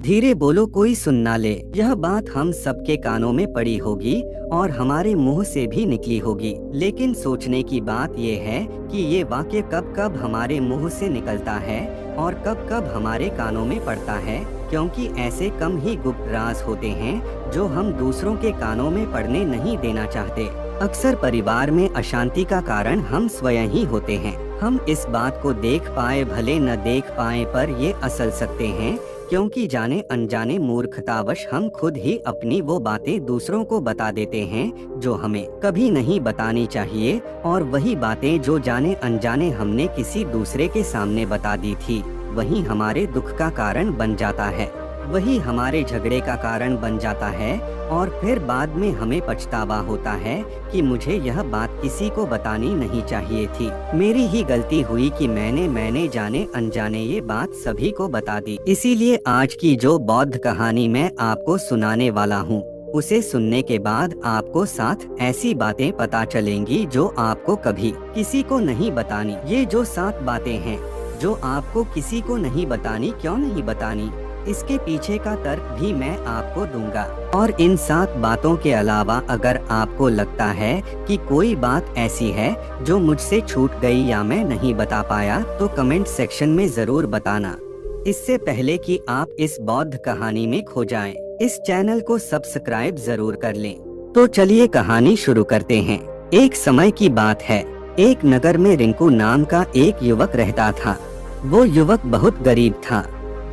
धीरे बोलो कोई सुन ना ले। यह बात हम सबके कानों में पड़ी होगी और हमारे मुंह से भी निकली होगी, लेकिन सोचने की बात यह है कि ये वाक्य कब कब हमारे मुंह से निकलता है और कब कब हमारे कानों में पड़ता है, क्योंकि ऐसे कम ही गुप्त राज होते हैं जो हम दूसरों के कानों में पड़ने नहीं देना चाहते। अक्सर परिवार में अशांति का कारण हम स्वयं ही होते हैं। हम इस बात को देख पाए भले न देख पाए, पर ये असल सकते हैं, क्योंकि जाने अनजाने मूर्खतावश हम खुद ही अपनी वो बातें दूसरों को बता देते हैं जो हमें कभी नहीं बतानी चाहिए, और वही बातें जो जाने अनजाने हमने किसी दूसरे के सामने बता दी थी, वही हमारे दुख का कारण बन जाता है, वही हमारे झगड़े का कारण बन जाता है, और फिर बाद में हमें पछतावा होता है कि मुझे यह बात किसी को बतानी नहीं चाहिए थी। मेरी ही गलती हुई कि मैंने जाने अनजाने ये बात सभी को बता दी। इसीलिए आज की जो बौद्ध कहानी मैं आपको सुनाने वाला हूँ, उसे सुनने के बाद आपको 7 ऐसी बातें पता चलेंगी जो आपको कभी किसी को नहीं बतानी। ये जो 7 बातें हैं जो आपको किसी को नहीं बतानी, क्यों नहीं बतानी, इसके पीछे का तर्क भी मैं आपको दूंगा। और इन 7 बातों के अलावा अगर आपको लगता है कि कोई बात ऐसी है जो मुझसे छूट गई या मैं नहीं बता पाया, तो कमेंट सेक्शन में जरूर बताना। इससे पहले कि आप इस बौद्ध कहानी में खो जाएं, इस चैनल को सब्सक्राइब जरूर कर लें। तो चलिए कहानी शुरू करते हैं। एक समय की बात है, एक नगर में रिंकू नाम का एक युवक रहता था। वो युवक बहुत गरीब था,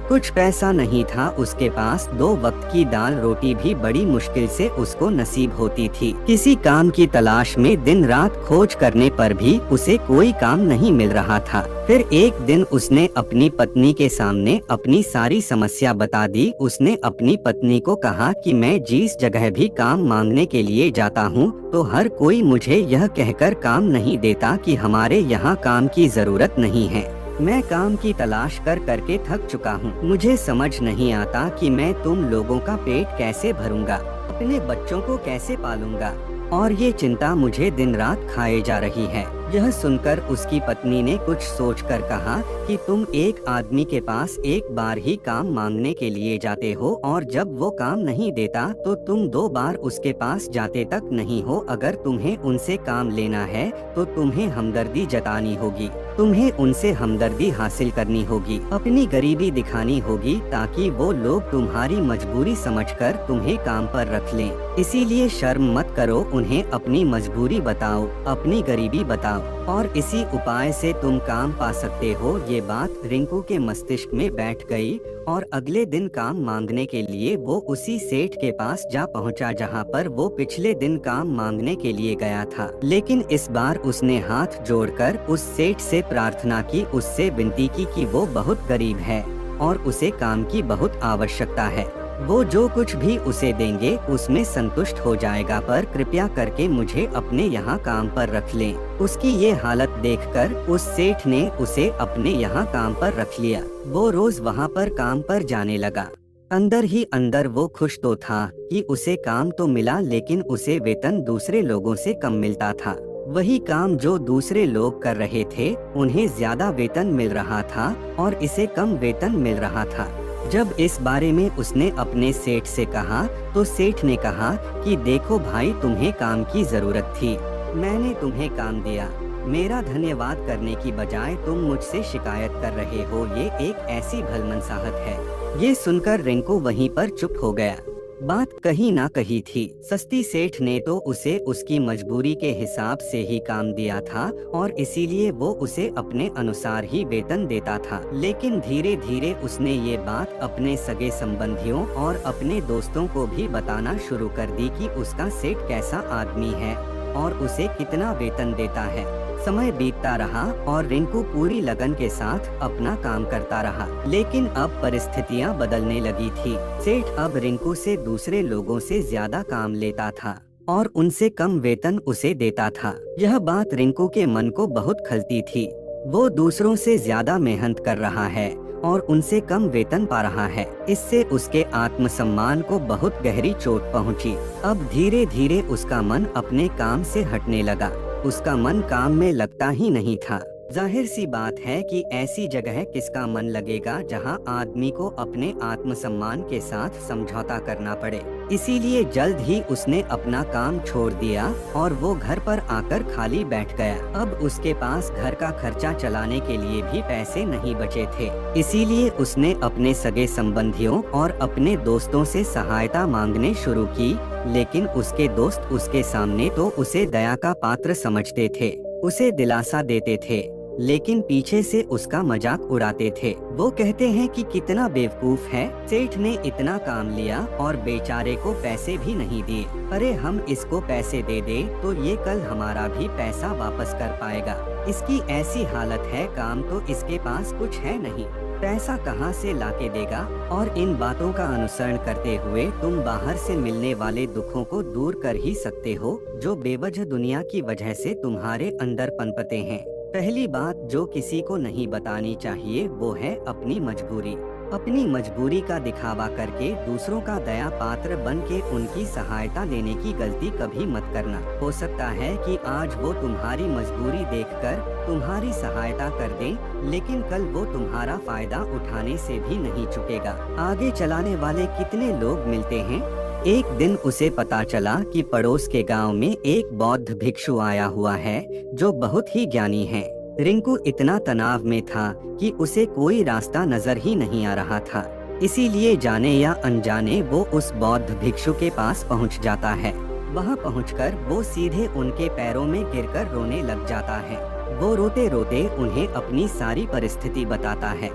कुछ पैसा नहीं था उसके पास, 2 वक्त की दाल रोटी भी बड़ी मुश्किल से उसको नसीब होती थी। किसी काम की तलाश में दिन रात खोज करने पर भी उसे कोई काम नहीं मिल रहा था। फिर एक दिन उसने अपनी पत्नी के सामने अपनी सारी समस्या बता दी। उसने अपनी पत्नी को कहा कि मैं जिस जगह भी काम मांगने के लिए जाता हूँ, तो हर कोई मुझे यह कहकर काम नहीं देता कि हमारे यहाँ काम की जरूरत नहीं है। मैं काम की तलाश कर करके थक चुका हूँ। मुझे समझ नहीं आता कि मैं तुम लोगों का पेट कैसे भरूंगा, अपने बच्चों को कैसे पालूंगा, और ये चिंता मुझे दिन रात खाए जा रही है। यह सुनकर उसकी पत्नी ने कुछ सोचकर कहा कि तुम एक आदमी के पास एक बार ही काम मांगने के लिए जाते हो, और जब वो काम नहीं देता तो तुम 2 बार उसके पास जाते तक नहीं हो। अगर तुम्हें उनसे काम लेना है तो तुम्हें हमदर्दी जतानी होगी, तुम्हें उनसे हमदर्दी हासिल करनी होगी, अपनी गरीबी दिखानी होगी, ताकि वो लोग तुम्हारी मजबूरी समझकर तुम्हें काम पर रख लें। इसीलिए शर्म मत करो, उन्हें अपनी मजबूरी बताओ, अपनी गरीबी बताओ, और इसी उपाय से तुम काम पा सकते हो। ये बात रिंकू के मस्तिष्क में बैठ गई, और अगले दिन काम मांगने के लिए वो उसी सेठ के पास जा पहुंचा जहां पर वो पिछले दिन काम मांगने के लिए गया था। लेकिन इस बार उसने हाथ जोड़कर उस सेठ से प्रार्थना की, उससे विनती की कि वो बहुत गरीब है और उसे काम की बहुत आवश्यकता है। वो जो कुछ भी उसे देंगे उसमें संतुष्ट हो जाएगा, पर कृपया करके मुझे अपने यहाँ काम पर रख लें। उसकी ये हालत देखकर उस सेठ ने उसे अपने यहाँ काम पर रख लिया। वो रोज वहाँ पर काम पर जाने लगा। अंदर ही अंदर वो खुश तो था कि उसे काम तो मिला, लेकिन उसे वेतन दूसरे लोगों से कम मिलता था। वही काम जो दूसरे लोग कर रहे थे उन्हें ज्यादा वेतन मिल रहा था और इसे कम वेतन मिल रहा था। जब इस बारे में उसने अपने सेठ से कहा तो सेठ ने कहा कि देखो भाई, तुम्हें काम की जरूरत थी, मैंने तुम्हें काम दिया, मेरा धन्यवाद करने की बजाय तुम मुझसे शिकायत कर रहे हो, ये एक ऐसी भलमनसाहत है। ये सुनकर रिंकू वहीं पर चुप हो गया। बात कहीं ना कहीं थी। सस्ती सेठ ने तो उसे उसकी मजबूरी के हिसाब से ही काम दिया था और इसीलिए वो उसे अपने अनुसार ही वेतन देता था। लेकिन धीरे धीरे उसने ये बात अपने सगे संबंधियों और अपने दोस्तों को भी बताना शुरू कर दी कि उसका सेठ कैसा आदमी है और उसे कितना वेतन देता है। समय बीतता रहा और रिंकू पूरी लगन के साथ अपना काम करता रहा, लेकिन अब परिस्थितियां बदलने लगी थी। सेठ अब रिंकू से दूसरे लोगों से ज्यादा काम लेता था और उनसे कम वेतन उसे देता था। यह बात रिंकू के मन को बहुत खलती थी। वो दूसरों से ज्यादा मेहनत कर रहा है और उनसे कम वेतन पा रहा है। इससे उसके आत्मसम्मान को बहुत गहरी चोट पहुंची। अब धीरे धीरे उसका मन अपने काम से हटने लगा। उसका मन काम में लगता ही नहीं था। जाहिर सी बात है कि ऐसी जगह किसका मन लगेगा जहां आदमी को अपने आत्मसम्मान के साथ समझौता करना पड़े। इसीलिए जल्द ही उसने अपना काम छोड़ दिया और वो घर पर आकर खाली बैठ गया। अब उसके पास घर का खर्चा चलाने के लिए भी पैसे नहीं बचे थे। इसीलिए उसने अपने सगे संबंधियों और अपने दोस्तों से सहायता मांगने शुरू की, लेकिन उसके दोस्त उसके सामने तो उसे दया का पात्र समझते थे, उसे दिलासा देते थे, लेकिन पीछे से उसका मजाक उड़ाते थे। वो कहते हैं कि कितना बेवकूफ है, सेठ ने इतना काम लिया और बेचारे को पैसे भी नहीं दिए। अरे हम इसको पैसे दे दे तो ये कल हमारा भी पैसा वापस कर पाएगा। इसकी ऐसी हालत है, काम तो इसके पास कुछ है नहीं, पैसा कहाँ से लाके देगा। और इन बातों का अनुसरण करते हुए तुम बाहर से मिलने वाले दुखों को दूर कर ही सकते हो, जो बेवजह दुनिया की वजह से तुम्हारे अंदर पनपते हैं। पहली बात जो किसी को नहीं बतानी चाहिए वो है अपनी मजबूरी। अपनी मजबूरी का दिखावा करके दूसरों का दया पात्र बन के उनकी सहायता लेने की गलती कभी मत करना। हो सकता है कि आज वो तुम्हारी मजबूरी देखकर तुम्हारी सहायता कर दें, लेकिन कल वो तुम्हारा फायदा उठाने से भी नहीं चुकेगा। आगे चलाने वाले कितने लोग मिलते हैं। एक दिन उसे पता चला कि पड़ोस के गांव में एक बौद्ध भिक्षु आया हुआ है जो बहुत ही ज्ञानी है। रिंकू इतना तनाव में था कि उसे कोई रास्ता नजर ही नहीं आ रहा था। इसीलिए जाने या अनजाने वो उस बौद्ध भिक्षु के पास पहुंच जाता है। वहां पहुंचकर वो सीधे उनके पैरों में गिरकर रोने लग जाता है। वो रोते रोते उन्हें अपनी सारी परिस्थिति बताता है।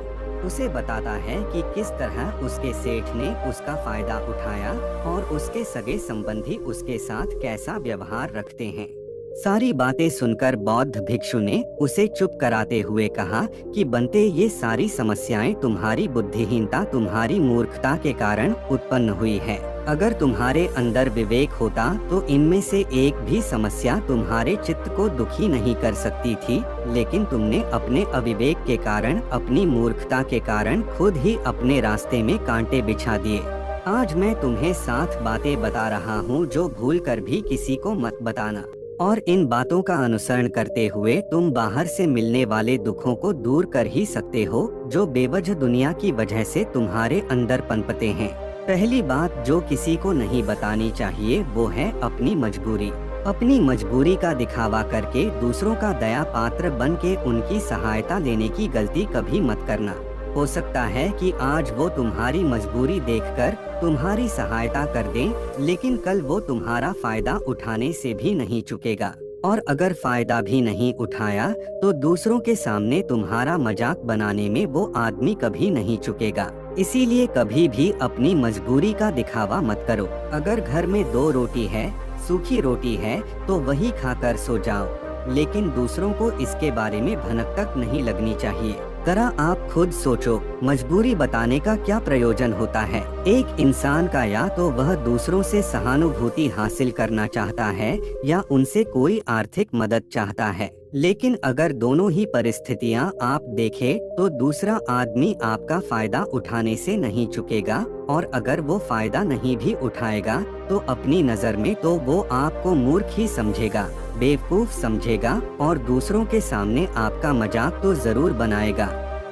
उसे बताता है कि किस तरह उसके सेठ ने उसका फायदा उठाया और उसके सगे संबंधी उसके साथ कैसा व्यवहार रखते हैं। सारी बातें सुनकर बौद्ध भिक्षु ने उसे चुप कराते हुए कहा कि बनते ये सारी समस्याएं तुम्हारी बुद्धिहीनता, तुम्हारी मूर्खता के कारण उत्पन्न हुई है। अगर तुम्हारे अंदर विवेक होता तो इनमें से एक भी समस्या तुम्हारे चित्त को दुखी नहीं कर सकती थी, लेकिन तुमने अपने अविवेक के कारण, अपनी मूर्खता के कारण खुद ही अपने रास्ते में कांटे बिछा दिए। आज मैं तुम्हें 7 बातें बता रहा हूँ जो भूल कर भी किसी को मत बताना, और इन बातों का अनुसरण करते हुए तुम बाहर से मिलने वाले दुखों को दूर कर ही सकते हो, जो बेवजह दुनिया की वजह से तुम्हारे अंदर पनपते हैं। पहली बात जो किसी को नहीं बतानी चाहिए वो है अपनी मजबूरी। अपनी मजबूरी का दिखावा करके दूसरों का दया पात्र बन के उनकी सहायता लेने की गलती कभी मत करना। हो सकता है कि आज वो तुम्हारी मजबूरी देखकर तुम्हारी सहायता कर दें, लेकिन कल वो तुम्हारा फायदा उठाने से भी नहीं चुकेगा, और अगर फायदा भी नहीं उठाया तो दूसरों के सामने तुम्हारा मजाक बनाने में वो आदमी कभी नहीं चुकेगा। इसीलिए कभी भी अपनी मजबूरी का दिखावा मत करो। अगर घर में 2 रोटी है, सूखी रोटी है, तो वही खाकर सो जाओ, लेकिन दूसरों को इसके बारे में भनक तक नहीं लगनी चाहिए। जरा आप खुद सोचो, मजबूरी बताने का क्या प्रयोजन होता है। एक इंसान का या तो वह दूसरों से सहानुभूति हासिल करना चाहता है या उनसे कोई आर्थिक मदद चाहता है, लेकिन अगर दोनों ही परिस्थितियां आप देखें तो दूसरा आदमी आपका फायदा उठाने से नहीं चुकेगा, और अगर वो फायदा नहीं भी उठाएगा तो अपनी नजर में तो वो आपको मूर्ख ही समझेगा, बेवकूफ समझेगा, और दूसरों के सामने आपका मजाक तो जरूर बनाएगा।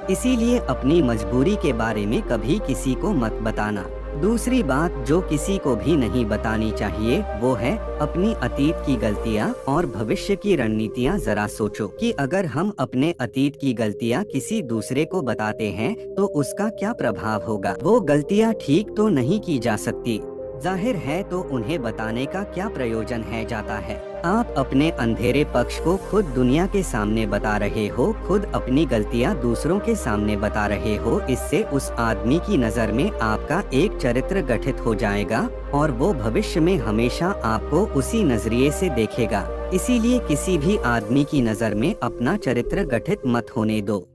इसीलिए अपनी मजबूरी के बारे में कभी किसी को मत बताना। दूसरी बात जो किसी को भी नहीं बतानी चाहिए वो है अपनी अतीत की गलतियां और भविष्य की रणनीतियां। जरा सोचो कि अगर हम अपने अतीत की गलतियां किसी दूसरे को बताते हैं तो उसका क्या प्रभाव होगा। वो गलतियां ठीक तो नहीं की जा सकती, जाहिर है, तो उन्हें बताने का क्या प्रयोजन है जाता है। आप अपने अंधेरे पक्ष को खुद दुनिया के सामने बता रहे हो, खुद अपनी गलतियां दूसरों के सामने बता रहे हो। इससे उस आदमी की नजर में आपका एक चरित्र गठित हो जाएगा और वो भविष्य में हमेशा आपको उसी नजरिए से देखेगा। इसीलिए किसी भी आदमी की नजर में अपना चरित्र गठित मत होने दो।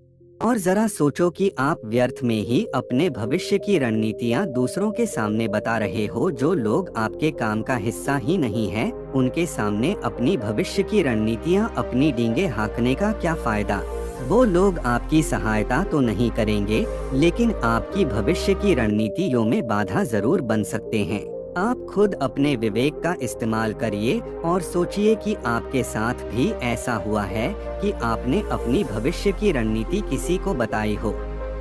और जरा सोचो कि आप व्यर्थ में ही अपने भविष्य की रणनीतियां दूसरों के सामने बता रहे हो। जो लोग आपके काम का हिस्सा ही नहीं है, उनके सामने अपनी भविष्य की रणनीतियां, अपनी डींगे हाँकने का क्या फायदा। वो लोग आपकी सहायता तो नहीं करेंगे, लेकिन आपकी भविष्य की रणनीतियों में बाधा जरूर बन सकते हैं। आप खुद अपने विवेक का इस्तेमाल करिए और सोचिए कि आपके साथ भी ऐसा हुआ है कि आपने अपनी भविष्य की रणनीति किसी को बताई हो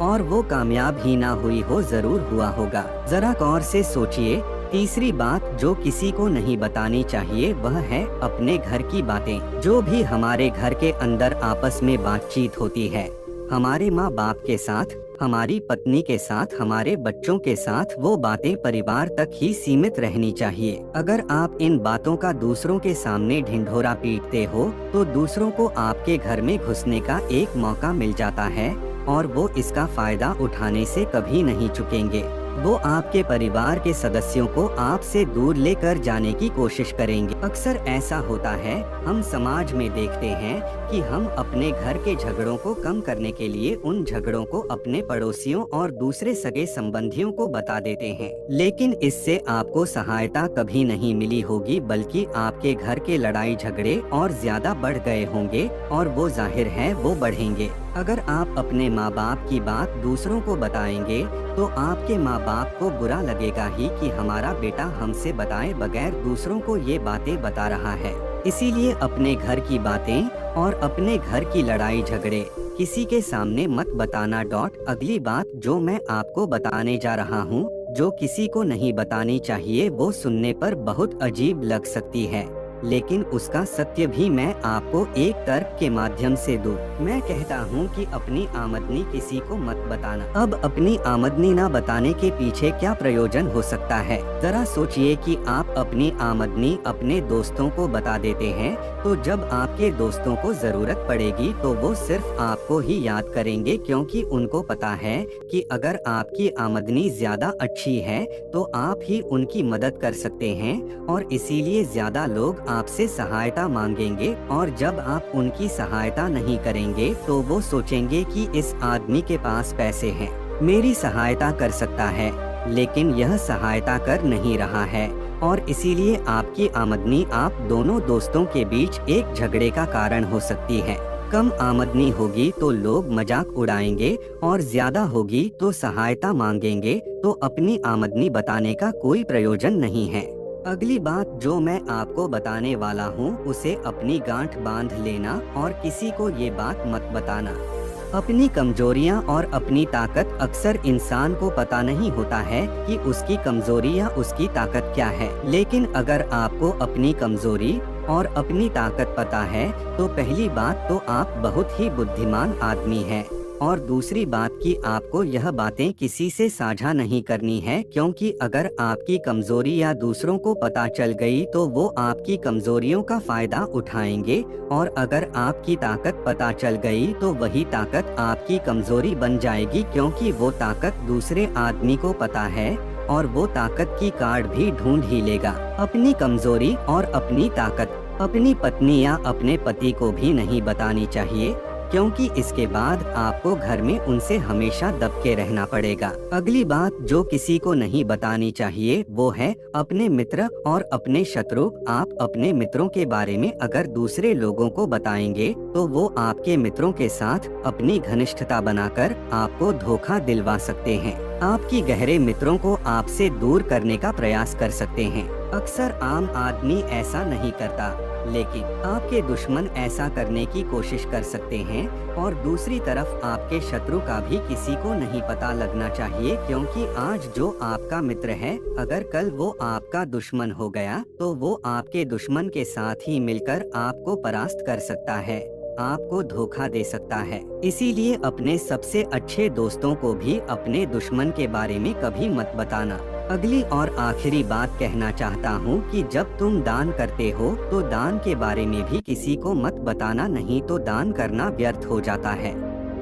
और वो कामयाब ही ना हुई हो, जरूर हुआ होगा। जरा गौर से सोचिए। तीसरी बात जो किसी को नहीं बतानी चाहिए वह है अपने घर की बातें। जो भी हमारे घर के अंदर आपस में बातचीत होती है, हमारे माँ बाप के साथ, हमारी पत्नी के साथ, हमारे बच्चों के साथ, वो बातें परिवार तक ही सीमित रहनी चाहिए। अगर आप इन बातों का दूसरों के सामने ढिंढोरा पीटते हो तो दूसरों को आपके घर में घुसने का एक मौका मिल जाता है और वो इसका फायदा उठाने से कभी नहीं चुकेंगे। वो आपके परिवार के सदस्यों को आपसे दूर लेकर जाने की कोशिश करेंगे। अक्सर ऐसा होता है, हम समाज में देखते हैं कि हम अपने घर के झगड़ों को कम करने के लिए उन झगड़ों को अपने पड़ोसियों और दूसरे सगे संबंधियों को बता देते हैं, लेकिन इससे आपको सहायता कभी नहीं मिली होगी, बल्कि आपके घर के लड़ाई झगड़े और ज्यादा बढ़ गए होंगे और वो जाहिर है वो बढ़ेंगे। अगर आप अपने माँ बाप की बात दूसरों को बताएंगे तो आपके माँ बाप को बुरा लगेगा ही कि हमारा बेटा हमसे बताए बगैर दूसरों को ये बातें बता रहा है। इसीलिए अपने घर की बातें और अपने घर की लड़ाई झगड़े किसी के सामने मत बताना। अगली बात जो मैं आपको बताने जा रहा हूँ, जो किसी को नहीं बतानी चाहिए, वो सुनने पर बहुत अजीब लग सकती है, लेकिन उसका सत्य भी मैं आपको एक तर्क के माध्यम से दूं। मैं कहता हूँ कि अपनी आमदनी किसी को मत बताना। अब अपनी आमदनी ना बताने के पीछे क्या प्रयोजन हो सकता है? जरा सोचिए कि आप अपनी आमदनी अपने दोस्तों को बता देते हैं, तो जब आपके दोस्तों को जरूरत पड़ेगी तो वो सिर्फ आपको ही याद करेंगे, क्योंकि उनको पता है कि अगर आपकी आमदनी ज्यादा अच्छी है तो आप ही उनकी मदद कर सकते हैं और इसीलिए ज्यादा लोग आपसे सहायता मांगेंगे। और जब आप उनकी सहायता नहीं करेंगे तो वो सोचेंगे कि इस आदमी के पास पैसे हैं, मेरी सहायता कर सकता है, लेकिन यह सहायता कर नहीं रहा है और इसीलिए आपकी आमदनी आप दोनों दोस्तों के बीच एक झगड़े का कारण हो सकती है। कम आमदनी होगी तो लोग मजाक उड़ाएंगे और ज्यादा होगी तो सहायता मांगेंगे, तो अपनी आमदनी बताने का कोई प्रयोजन नहीं है। अगली बात जो मैं आपको बताने वाला हूँ उसे अपनी गांठ बांध लेना और किसी को ये बात मत बताना। अपनी कमजोरियाँ और अपनी ताकत अक्सर इंसान को पता नहीं होता है कि उसकी कमजोरी या उसकी ताकत क्या है, लेकिन अगर आपको अपनी कमजोरी और अपनी ताकत पता है तो पहली बात तो आप बहुत ही बुद्धिमान आदमी हैं और दूसरी बात कि आपको यह बातें किसी से साझा नहीं करनी है, क्योंकि अगर आपकी कमजोरी या दूसरों को पता चल गई तो वो आपकी कमजोरियों का फायदा उठाएंगे और अगर आपकी ताकत पता चल गई तो वही ताकत आपकी कमजोरी बन जाएगी, क्योंकि वो ताकत दूसरे आदमी को पता है और वो ताकत की कार्ड भी ढूंढ ही लेगा। अपनी कमजोरी और अपनी ताकत अपनी पत्नी या अपने पति को भी नहीं बतानी चाहिए, क्योंकि इसके बाद आपको घर में उनसे हमेशा दब के रहना पड़ेगा। अगली बात जो किसी को नहीं बतानी चाहिए वो है अपने मित्र और अपने शत्रु। आप अपने मित्रों के बारे में अगर दूसरे लोगों को बताएंगे तो वो आपके मित्रों के साथ अपनी घनिष्ठता बनाकर आपको धोखा दिलवा सकते हैं। आपकी गहरे मित्रों को आपसे दूर करने का प्रयास कर सकते हैं। अक्सर आम आदमी ऐसा नहीं करता, लेकिन आपके दुश्मन ऐसा करने की कोशिश कर सकते हैं और दूसरी तरफ आपके शत्रु का भी किसी को नहीं पता लगना चाहिए, क्योंकि आज जो आपका मित्र है अगर कल वो आपका दुश्मन हो गया तो वो आपके दुश्मन के साथ ही मिलकर आपको परास्त कर सकता है, आपको धोखा दे सकता है। इसीलिए अपने सबसे अच्छे दोस्तों को भी अपने दुश्मन के बारे में कभी मत बताना। अगली और आखिरी बात कहना चाहता हूँ कि जब तुम दान करते हो तो दान के बारे में भी किसी को मत बताना, नहीं तो दान करना व्यर्थ हो जाता है,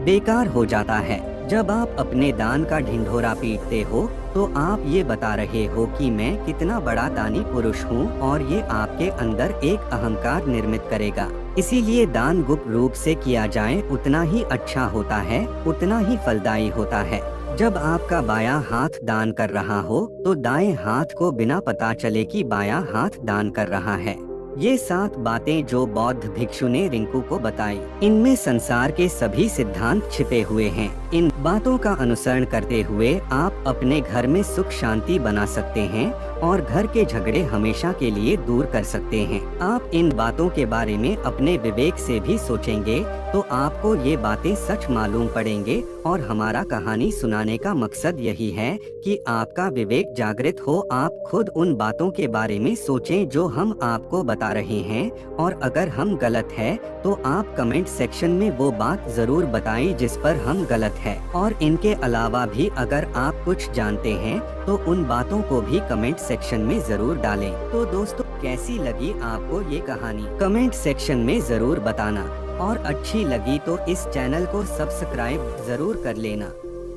बेकार हो जाता है। जब आप अपने दान का ढिंढोरा पीटते हो तो आप ये बता रहे हो कि मैं कितना बड़ा दानी पुरुष हूँ और ये आपके अंदर एक अहंकार निर्मित करेगा। इसीलिए दान गुप्त रूप से किया जाए उतना ही अच्छा होता है, उतना ही फलदायी होता है। जब आपका बायां हाथ दान कर रहा हो तो दाएं हाथ को बिना पता चले कि बायां हाथ दान कर रहा है। ये 7 बातें जो बौद्ध भिक्षु ने रिंकू को बताई, इनमें संसार के सभी सिद्धांत छिपे हुए हैं। इन बातों का अनुसरण करते हुए आप अपने घर में सुख शांति बना सकते हैं और घर के झगड़े हमेशा के लिए दूर कर सकते हैं। आप इन बातों के बारे में अपने विवेक से भी सोचेंगे तो आपको ये बातें सच मालूम पड़ेंगे और हमारा कहानी सुनाने का मकसद यही है कि आपका विवेक जागृत हो। आप खुद उन बातों के बारे में सोचें जो हम आपको बता रहे हैं, और अगर हम गलत है तो आप कमेंट सेक्शन में वो बात जरूर बताएं जिस पर हम गलत है। और इनके अलावा भी अगर आप कुछ जानते हैं तो उन बातों को भी कमेंट सेक्शन में जरूर डालें। तो दोस्तों, कैसी लगी आपको ये कहानी कमेंट सेक्शन में जरूर बताना, और अच्छी लगी तो इस चैनल को सब्सक्राइब जरूर कर लेना।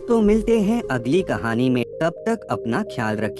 तो मिलते हैं अगली कहानी में, तब तक अपना ख्याल रखें।